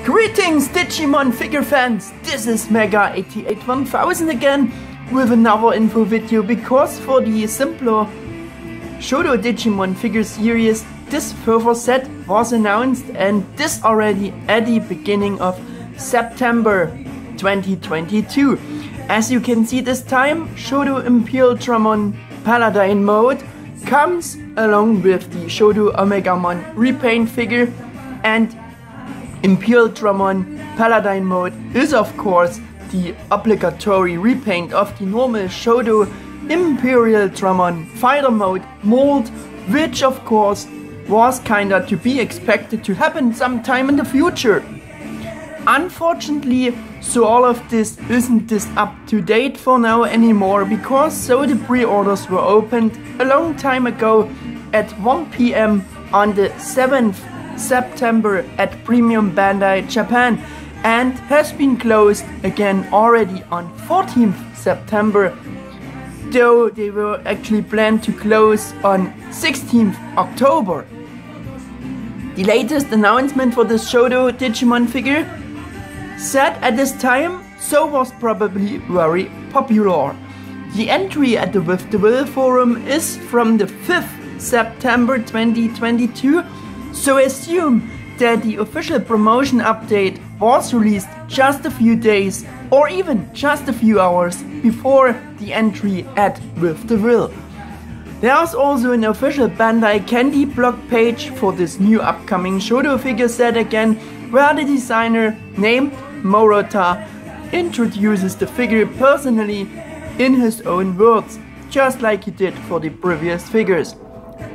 Greetings Digimon figure fans, this is Mega881000 again with another info video, because for the simpler Shodo Digimon figure series this further set was announced, and this already at the beginning of September 2022. As you can see, this time Shodo Imperialdramon Paladin mode comes along with the Shodo Omegamon repaint figure, and Imperialdramon Paladin mode is of course the obligatory repaint of the normal Shodo Imperialdramon fighter mode mold, which of course was kinda to be expected to happen sometime in the future. Unfortunately, so all of this isn't up to date for now anymore, because so the pre-orders were opened a long time ago at 1 PM on the 7th September at Premium Bandai Japan, and has been closed again already on 14th September, though they were actually planned to close on 16th October. The latest announcement for this Shodo Digimon figure set at this time so was probably very popular. The entry at the With the Will forum is from the 5th September 2022, so assume that the official promotion update was released just a few days or even just a few hours before the entry at With the Will. There's also an official Bandai Candy blog page for this new upcoming Shodo figure set again, where the designer named Morota introduces the figure personally in his own words, just like he did for the previous figures.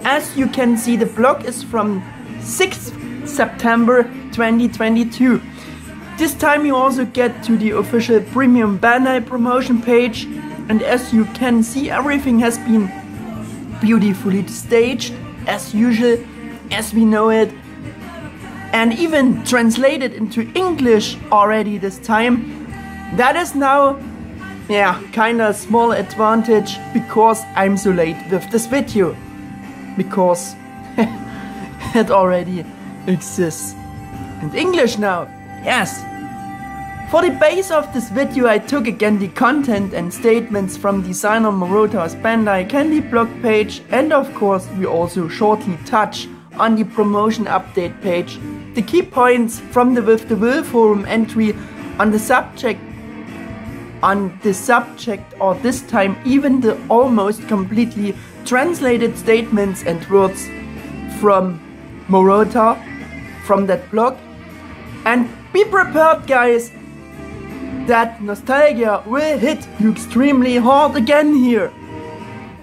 As you can see, the blog is from 6th September 2022. This time you also get to the official Premium Bandai Promotion page, and as you can see, everything has been beautifully staged as usual, as we know it, and even translated into English already this time. That is now, kinda small advantage, because I'm so late with this video, because it already exists in English now. Yes. For the base of this video, I took again the content and statements from designer Morota's Bandai Candy blog page, and of course we also shortly touch on the promotion update page the key points from the With the Will forum entry on the subject, or this time even the almost completely translated statements and words from Morota from that blog. And be prepared, guys, that nostalgia will hit you extremely hard again here.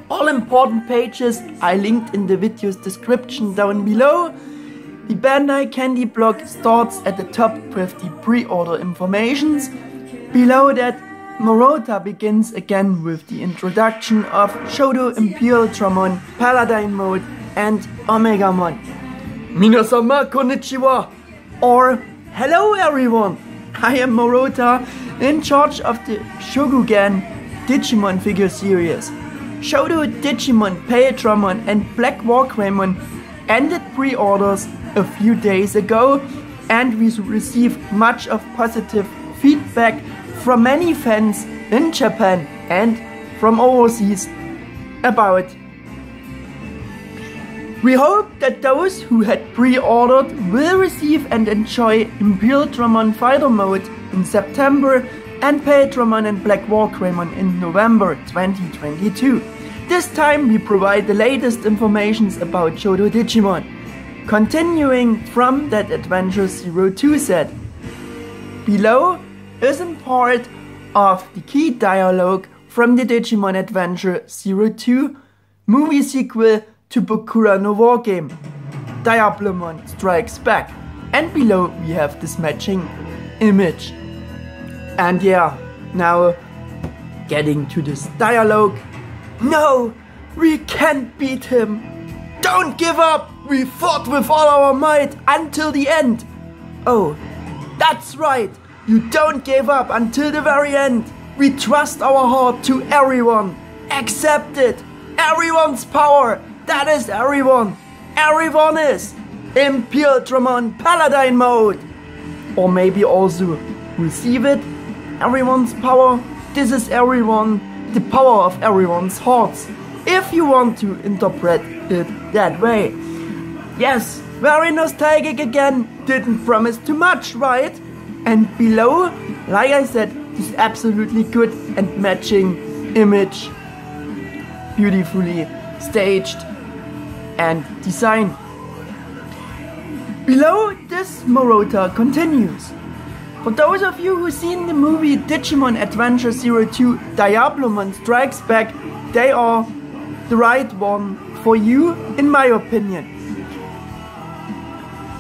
All important pages I linked in the video's description down below. The Bandai Candy blog starts at the top with the pre-order informations. Below that, Morota begins again with the introduction of Shodo Imperialdramon Paladin mode and Omegamon. Minasama konnichiwa, or hello everyone, I am Morota, in charge of the Shogugan Digimon figure series. Shodo Digimon Imperialdramon and Black Wargreymon ended pre-orders a few days ago, and we received much of positive feedback from many fans in Japan and from overseas about. We hope that those who had pre-ordered will receive and enjoy Imperialdramon Fighter mode in September and Imperialdramon and Black Wargreymon in November 2022. This time we provide the latest informations about Shodo Digimon, continuing from that Adventure 02 set. Below is a part of the key dialogue from the Digimon Adventure 02 movie sequel to Bokura no War game, Diabloman Strikes Back, and below we have this matching image. And now getting to this dialogue. No, we can't beat him. Don't give up. We fought with all our might until the end. Oh, that's right. You don't give up until the very end. We trust our heart to everyone. Accept it. Everyone's power. That is everyone. Everyone is Imperialdramon Paladin mode. or maybe also receive it. Everyone's power, this is everyone, the power of everyone's hearts, if you want to interpret it that way. Yes, very nostalgic again, didn't promise too much, right? And below, like I said, this absolutely good and matching image, beautifully staged and designed. Below, this Morota continues. For those of you who've seen the movie Digimon Adventure 02 Diablomon Strikes Back, they are the right one for you, in my opinion.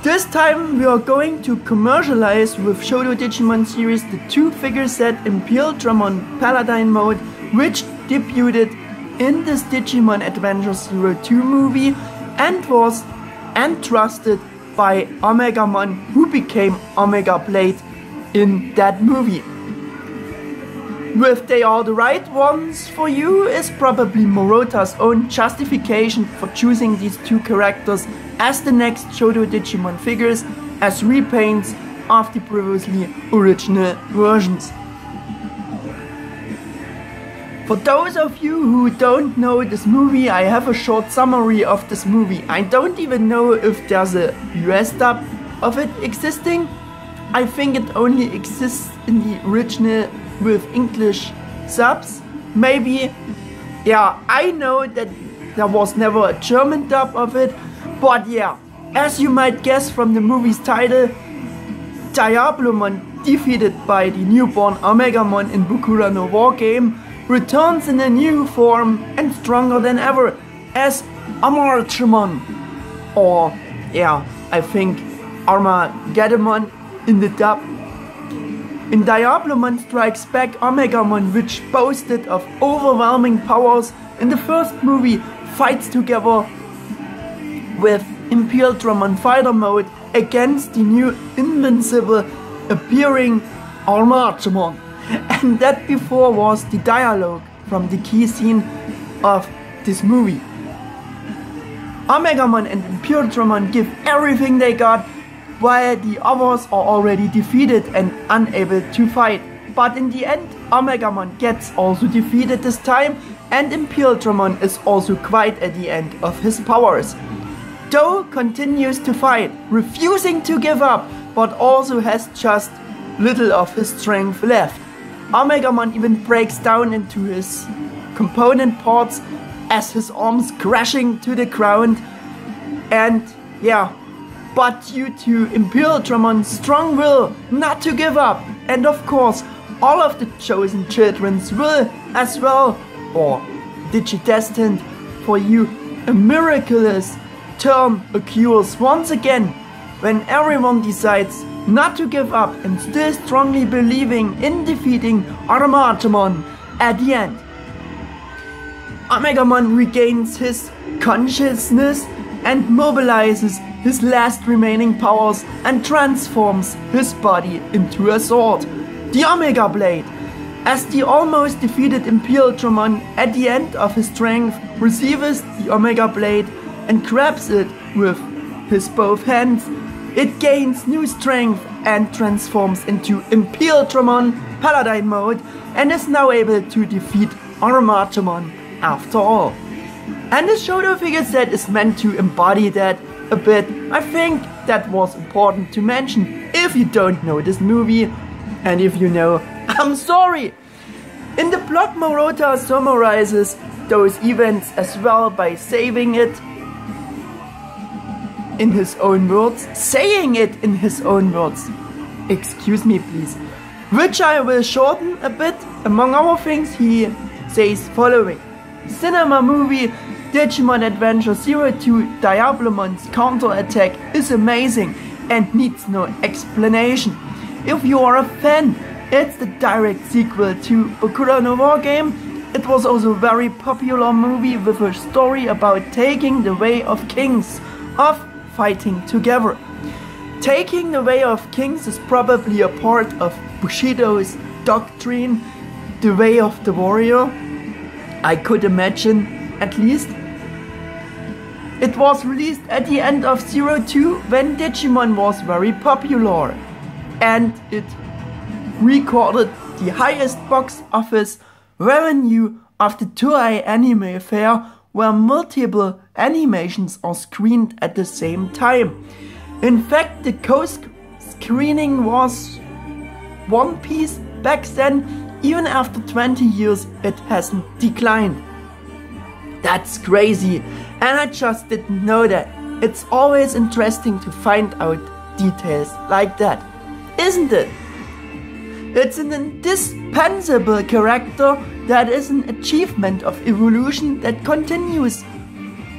This time we are going to commercialize with Shodo Digimon series the 2 figure set Imperialdramon Paladin mode, which debuted in this Digimon Adventure 02 movie and was entrusted by Omegamon, who became Omega Blade in that movie. If they are the right ones for you is probably Morota's own justification for choosing these 2 characters as the next Shodo Digimon figures as repaints of the previously original versions. For those of you who don't know this movie, I have a short summary of this movie. I don't even know if there's a US dub of it existing. I think it only exists in the original with English subs. Maybe, yeah, I know that there was never a German dub of it. But yeah, as you might guess from the movie's title, Diablomon, defeated by the newborn Omegamon in Bokura no War game, returns in a new form and stronger than ever as Armageddon, or yeah, I think Armageddon in the dub. In Diablomon Strikes Back, Omegamon, which boasted of overwhelming powers in the first movie, fights together with Imperialdramon Fighter mode against the new invincible appearing Armageddon. And that before was the dialogue from the key scene of this movie. Omegamon and Imperialdramon give everything they got, while the others are already defeated and unable to fight. But in the end, Omegamon gets also defeated this time, and Imperialdramon is also quite at the end of his powers. Doe continues to fight, refusing to give up, but also has just little of his strength left. Omegamon even breaks down into his component parts as his arms crashing to the ground. And yeah, but due to Imperialdramon's strong will not to give up, and of course all of the chosen children's will as well, or Digidestined for you, a miraculous turn occurs once again when everyone decides not to give up and still strongly believing in defeating Armageddon at the end. Omegamon regains his consciousness and mobilizes his last remaining powers and transforms his body into a sword, the Omega Blade. As the almost defeated Imperialdramon at the end of his strength receives the Omega Blade and grabs it with his both hands, it gains new strength and transforms into Imperialdramon Paladin mode and is now able to defeat Armageddon after all. And the Shodo figure set is meant to embody that a bit. I think that was important to mention if you don't know this movie, and if you know, I'm sorry. In the plot, Morota summarizes those events as well by saying it in his own words, excuse me please, which I will shorten a bit. Among other things, he says following: cinema movie Digimon Adventure 02 Diablomon's counter-attack is amazing and needs no explanation. If you are a fan, it's the direct sequel to Bokura no War game. It was also a very popular movie with a story about taking the way of kings, of fighting together. Taking the way of kings is probably a part of Bushido's doctrine, the way of the warrior. I could imagine, at least. It was released at the end of 02 when Digimon was very popular. and it recorded the highest box office revenue of the Toei Anime Fair, where multiple animations are screened at the same time. In fact, the co-screening was One Piece back then. Even after 20 years, it hasn't declined. That's crazy, and I just didn't know that. It's always interesting to find out details like that, isn't it? It's an indispensable character that is an achievement of evolution that continues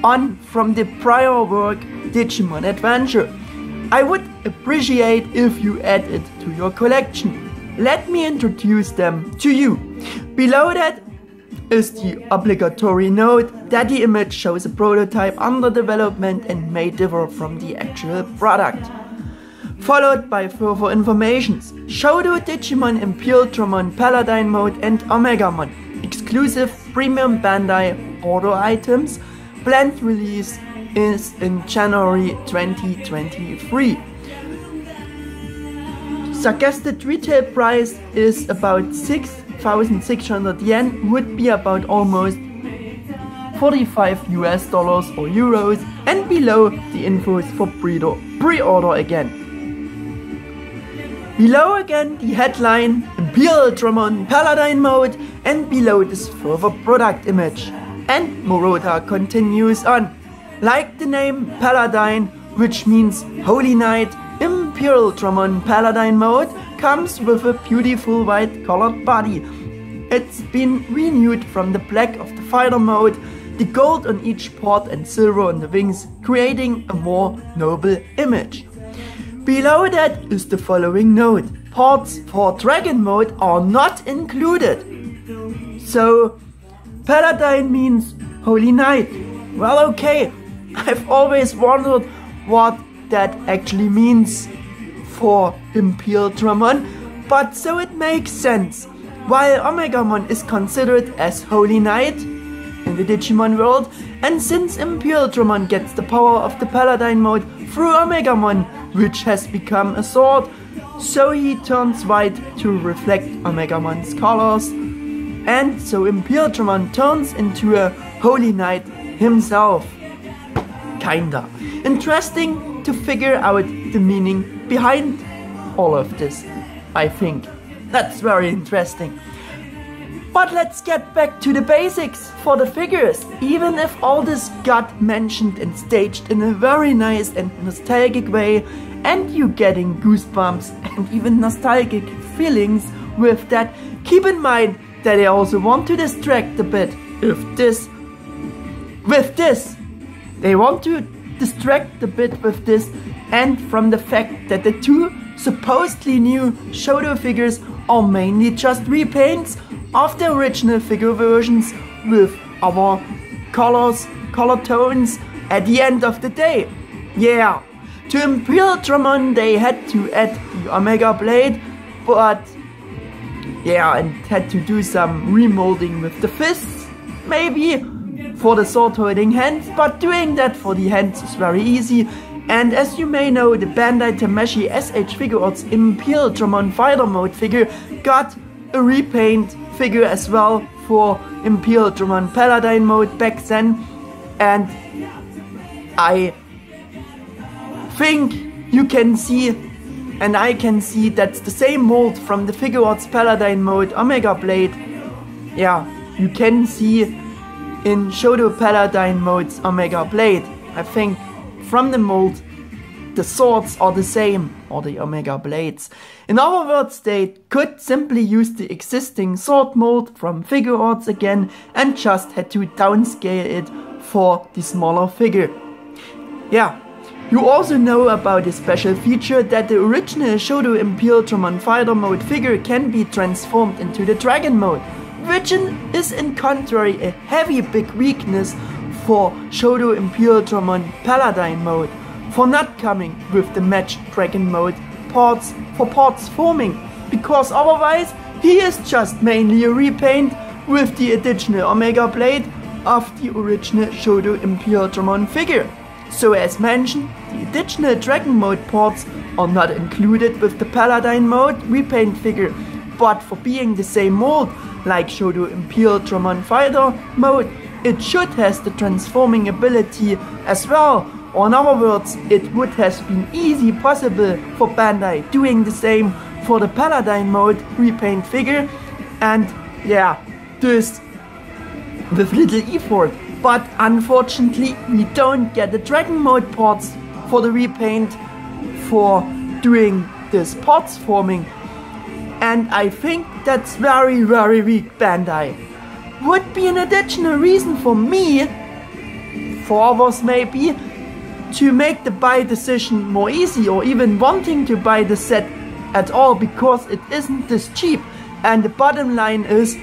on from the prior work, Digimon Adventure. I would appreciate if you add it to your collection. Let me introduce them to you. Below that is the obligatory note that the image shows a prototype under development and may differ from the actual product. Followed by further informations: Shodo Digimon Imperialdramon Paladin mode and Omegamon, exclusive Premium Bandai order items. Planned release is in January 2023. Suggested retail price is about 6,600 yen, would be about almost 45 US dollars or euros, and below the infos for pre-order again. Below again the headline, Imperialdramon Paladin mode, and below this further product image. And Morota continues on. Like the name Paladin, which means Holy Knight, Imperialdramon Paladin mode comes with a beautiful white colored body. It's been renewed from the black of the fighter mode, the gold on each port and silver on the wings, creating a more noble image. Below that is the following note: ports for Dragon mode are not included. So Paladin means Holy Knight. Well, okay, I've always wondered what that actually means for Imperialdramon, but so it makes sense. While Omegamon is considered as Holy Knight in the Digimon world, and since Imperialdramon gets the power of the Paladin mode through Omegamon, which has become a sword, so he turns white to reflect Omegamon's colors, and so Imperialdramon turns into a Holy Knight himself. Kinda interesting to figure out the meaning behind all of this, I think. That's very interesting. But let's get back to the basics for the figures. Even if all this got mentioned and staged in a very nice and nostalgic way, and you getting goosebumps and even nostalgic feelings with that, keep in mind that I also want to distract a bit with this. They want to distract a bit with this, and from the fact that the two supposedly new Shodo figures are mainly just repaints of the original figure versions with our color tones at the end of the day. Yeah, to Imperialdramon they had to add the Omega Blade, but yeah, and had to do some remolding with the fists, maybe, for the sword holding hands, but doing that for the hands is very easy. And as you may know, the Bandai Tamashii SH Figure Arts Imperialdramon Fighter Mode figure got a repaint figure as well for Imperialdramon Paladin mode back then, and I think you can see, and I can see, that's the same mold from the Figure Arts Paladin mode Omega Blade. Yeah, you can see in Shodo Paladin mode's Omega Blade. I think from the mold the swords are the same, or the Omega Blades. In other words, they could simply use the existing sword mold from Figure Arts again and just had to downscale it for the smaller figure. Yeah, you also know about the special feature that the original Shodo Imperialdramon Fighter mode figure can be transformed into the Dragon mode, which is in contrary a heavy big weakness for Shodo Imperialdramon Paladin mode, for not coming with the matched Dragon mode parts for parts forming, because otherwise he is just mainly a repaint with the additional Omega Blade of the original Shodo Imperialdramon figure. So as mentioned, the additional Dragon mode parts are not included with the Paladin mode repaint figure, but for being the same mold like Shodo Imperialdramon Fighter mode, it should has the transforming ability as well. Or in other words, it would have been easy possible for Bandai doing the same for the Paladin mode repaint figure, and yeah, this with little effort. But unfortunately we don't get the Dragon mode parts for the repaint for doing this parts forming, and I think that's very weak, Bandai. Would be an additional reason for me, for others maybe, to make the buy decision more easy, or even wanting to buy the set at all, because it isn't this cheap. And the bottom line is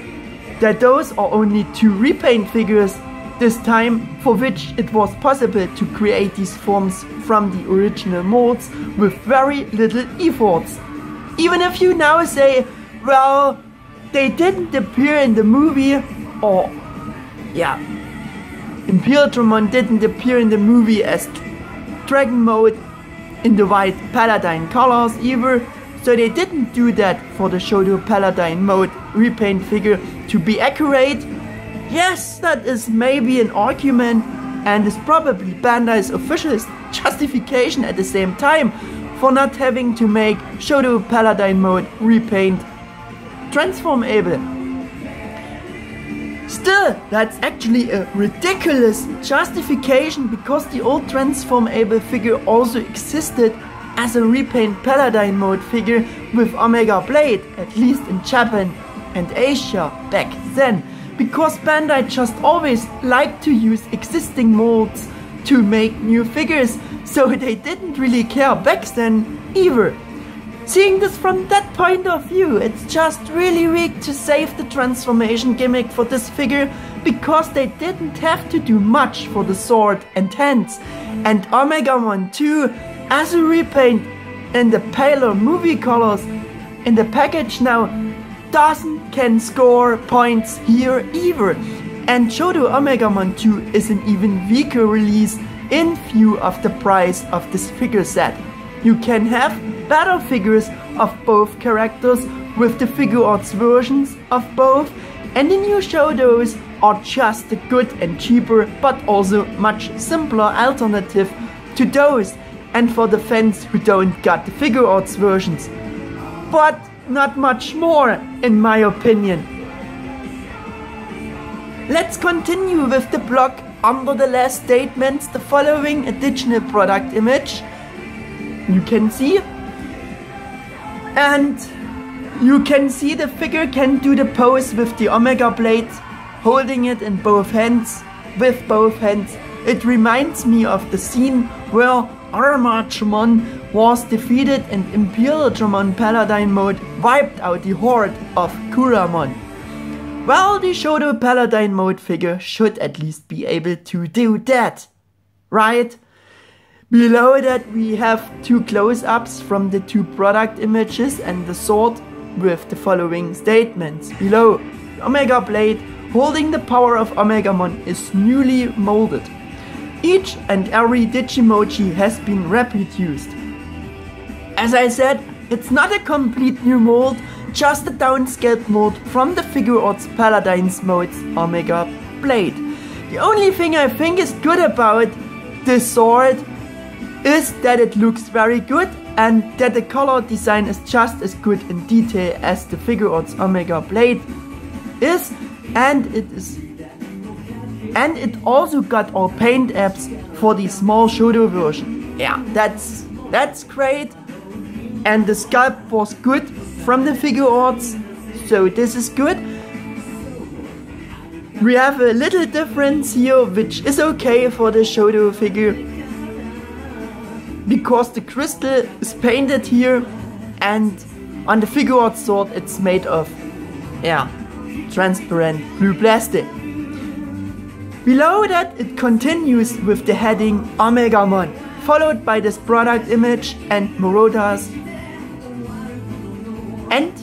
that those are only 2 repaint figures this time, for which it was possible to create these forms from the original molds with very little efforts. Even if you now say, well, they didn't appear in the movie, or yeah, Imperialdramon didn't appear in the movie as Dragon mode in the white Paladin colors either, so they didn't do that for the Shodo Paladin mode repaint figure to be accurate. Yes, that is maybe an argument, and is probably Bandai's official justification at the same time for not having to make Shodo Paladin mode repaint transformable. Still, that's actually a ridiculous justification, because the old transformable figure also existed as a repaint Paladin mode figure with Omega Blade, at least in Japan and Asia back then, because Bandai just always liked to use existing molds to make new figures, so they didn't really care back then either. Seeing this from that point of view, it's just really weak to save the transformation gimmick for this figure, because they didn't have to do much for the sword and hands, and Omegamon 2 as a repaint in the paler movie colors in the package now can score points here either. And Shodo Omegamon 2 is an even weaker release in view of the price of this figure set. You can have better figures of both characters with the figure arts versions of both, and the new Shodos are just a good and cheaper but also much simpler alternative to those, and for the fans who don't got the figure arts versions. But not much more, in my opinion. Let's continue with the block under the last statements, the following additional product image. You can see, and you can see the figure can do the pose with the Omega Blade, holding it in both hands, with both hands. It reminds me of the scene where Armachmon was defeated and Imperialdramon Paladin mode wiped out the horde of Kuramon. Well, the Shodo Paladin mode figure should at least be able to do that, right? Below that we have 2 close-ups from the 2 product images and the sword with the following statements. Below, Omega Blade holding the power of Omegamon is newly molded. Each and every Digimoji has been reproduced. As I said, it's not a complete new mold, just a downscaled mold from the figure arts Paladin's mode's Omega Blade. The only thing I think is good about this sword is that it looks very good, and that the color design is just as good in detail as the figure arts Omega Blade is, and it also got all paint apps for the small Shodo version. Yeah, that's great, and the sculpt was good from the figure arts, so this is good. We have a little difference here, which is okay for the Shodo figure, because the crystal is painted here, and on the figure art sword it's made of, yeah, transparent blue plastic. Below that it continues with the heading Omegamon, followed by this product image and Morota's. And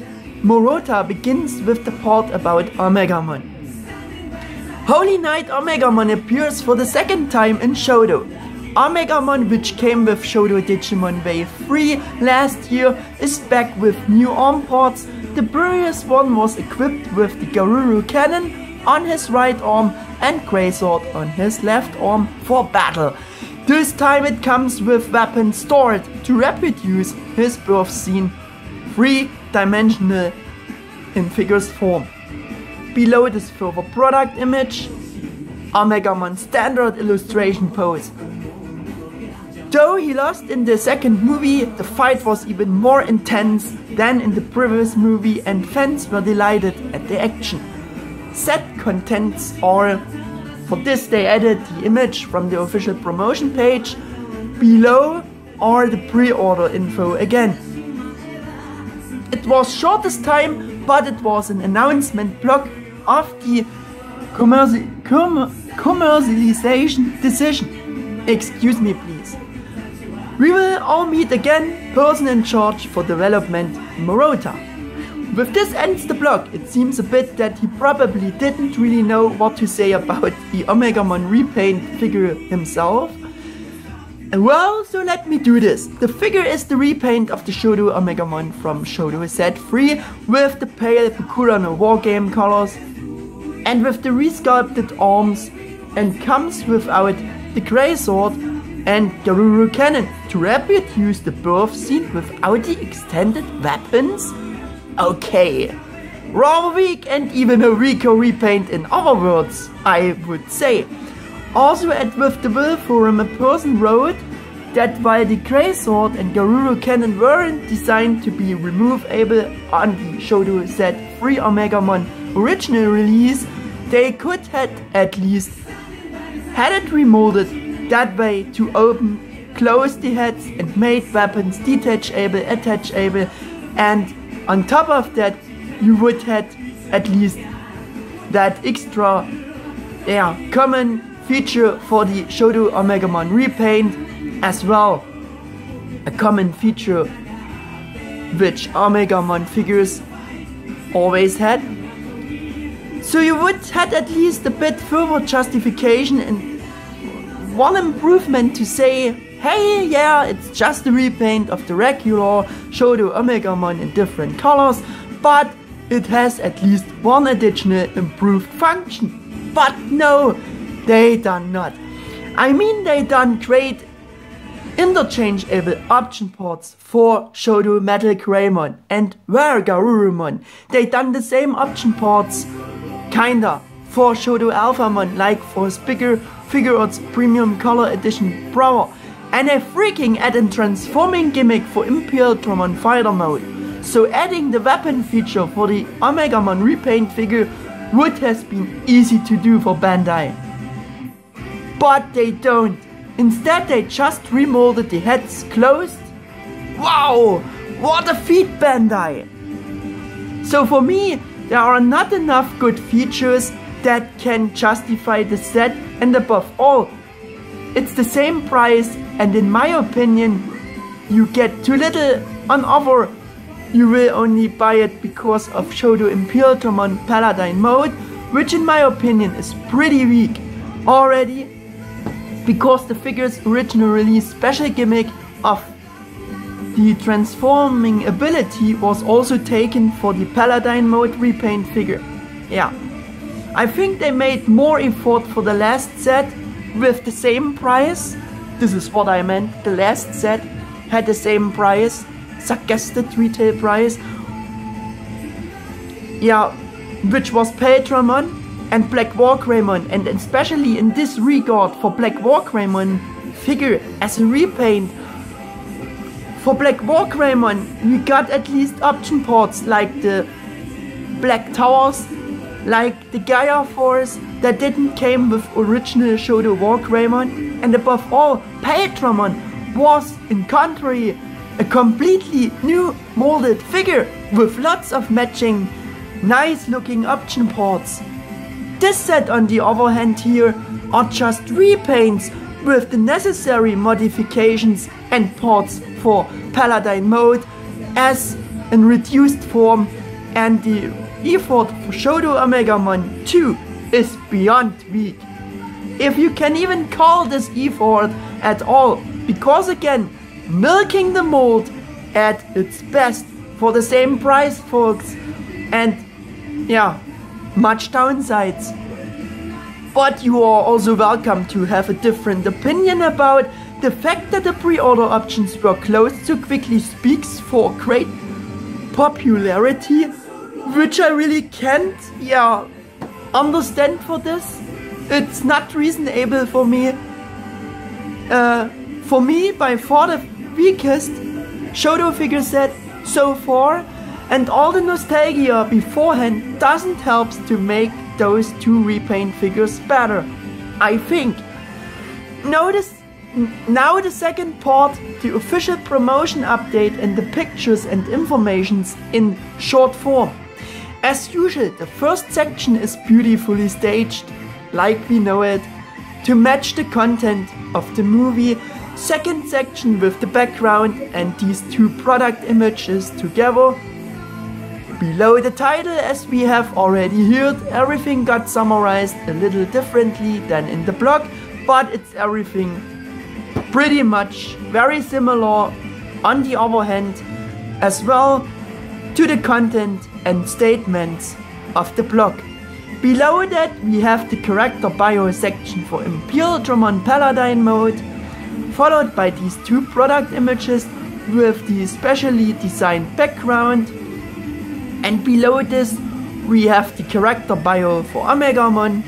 Morota begins with the part about Omegamon. Holy Knight Omegamon appears for the second time in Shodo. Omegamon, which came with Shodo Digimon Wave 3 last year, is back with new arm parts. The previous one was equipped with the Garuru Cannon on his right arm and Grey Sword on his left arm for battle. This time it comes with weapons stored to reproduce his birth scene, 3-dimensional in figure's form. Below this further product image, Omegamon standard illustration pose. Though he lost in the second movie, the fight was even more intense than in the previous movie and fans were delighted at the action. Set contents are, for this they added the image from the official promotion page. Below are the pre-order info again. It was short this time, but it was an announcement block of the commercialization decision. Excuse me please. We will all meet again, person in charge for development, Morota. With this ends the blog. It seems a bit that he probably didn't really know what to say about the Omegamon repaint figure himself. Well, so let me do this. The figure is the repaint of the Shodo Omegamon from Shodo Set 3 with the pale Bakura no Wargame colors and with the resculpted arms, and comes without the Grey Sword and Garuru Cannon to reproduce the birth scene without the extended weapons? Okay, rather weak and even a weaker repaint in other words, I would say. Also with the Will Forum, a person wrote that while the Grey Sword and Garuru Cannon weren't designed to be removable on the Shodo Set 3 Omegamon original release, they could have at least had it remolded that way to open, close the heads and made weapons detachable, attachable, and on top of that you would have at least that extra common feature for the Shodo Omegamon repaint as well. A common feature which Omegamon figures always had. So you would have at least a bit further justification and one improvement to say, hey, yeah, it's just a repaint of the regular Shodo Omegamon in different colors, but it has at least one additional improved function. But no, they done not. I mean, they done great interchangeable option ports for Shodo Metal Greymon and Rare Garurumon. They done the same option ports, kinda, for Shodo Alphamon, like for his bigger Figure Arts Premium Color Edition Brawler, and a freaking add-in transforming gimmick for Imperialdramon Fighter mode. So adding the weapon feature for the Omegamon repaint figure would have been easy to do for Bandai. But they don't. Instead they just remolded the heads closed. Wow, what a feat, Bandai! So for me, there are not enough good features that can justify the set, and above all, it's the same price, and in my opinion, you get too little on offer. You will only buy it because of Shodo Imperialdramon Paladin mode, which in my opinion is pretty weak already, because the figure's original release special gimmick of the transforming ability was also taken for the Paladin mode repaint figure. Yeah, I think they made more effort for the last set with the same price. This is what I meant, the last set had the same price, suggested retail price. Yeah, which was Paildramon and Black Wargreymon, and especially in this regard for Black Wargreymon figure as a repaint. For Black Wargreymon we got at least option ports like the Black Towers, like the Gaia Force that didn't came with original Shodo Wargreymon, and above all, Paildramon was, in contrary, a completely new molded figure with lots of matching, nice looking option ports. This set on the other hand here are just repaints with the necessary modifications and ports for Paladin mode as in reduced form, and the effort for Shodo Omegamon 2 is beyond weak. If you can even call this effort at all, because again, milking the mold at its best for the same price, folks, and yeah, much downsides. But you are also welcome to have a different opinion about the fact that the pre-order options were closed so quickly speaks for great popularity, which I really can't, understand for this. It's not reasonable for me. For me, by far the weakest Shodo figure set so far, and all the nostalgia beforehand doesn't help to make those two repaint figures better, I think. Now the second part, the official promotion update and the pictures and informations in short form. As usual, the first section is beautifully staged, like we know it, to match the content of the movie. Second section with the background and these two product images together. Below the title, as we have already heard, everything got summarized a little differently than in the blog, but it's everything pretty much very similar on the other hand as well to the content and statements of the blog. Below that we have the character bio section for Imperialdramon Paladin mode, followed by these two product images with the specially designed background, and below this we have the character bio for Omegamon.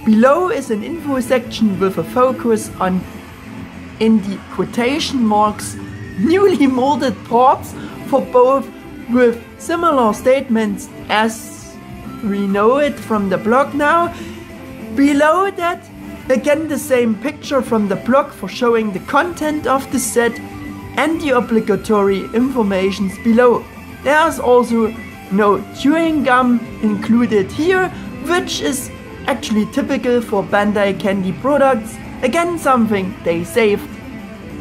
Below is an info section with a focus on, in the quotation marks, newly molded parts for both, with similar statements as we know it from the blog now. Below that, again the same picture from the blog for showing the content of the set and the obligatory informations below. There's also no chewing gum included here, which is actually typical for Bandai Candy products, again something they saved.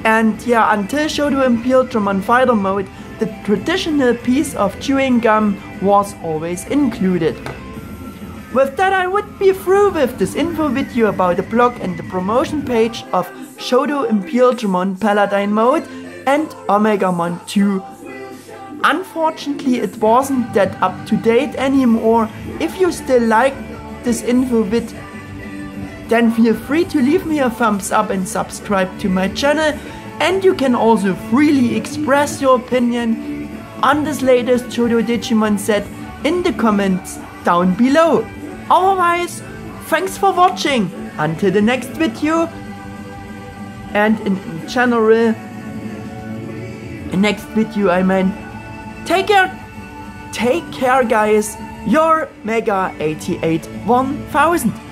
And yeah, until Shodo Imperialdramon Fighter mode, the traditional piece of chewing gum was always included. With that, I would be through with this info video about the blog and the promotion page of Shodo Imperialdramon Paladin mode and Omegamon 2. Unfortunately, it wasn't that up to date anymore. If you still like this info vid, then feel free to leave me a thumbs up and subscribe to my channel, and you can also freely express your opinion on this latest Shodo Digimon set in the comments down below. Otherwise, thanks for watching, until the next video, and in general, the next video I meant, take care guys, your Mega 88 1000.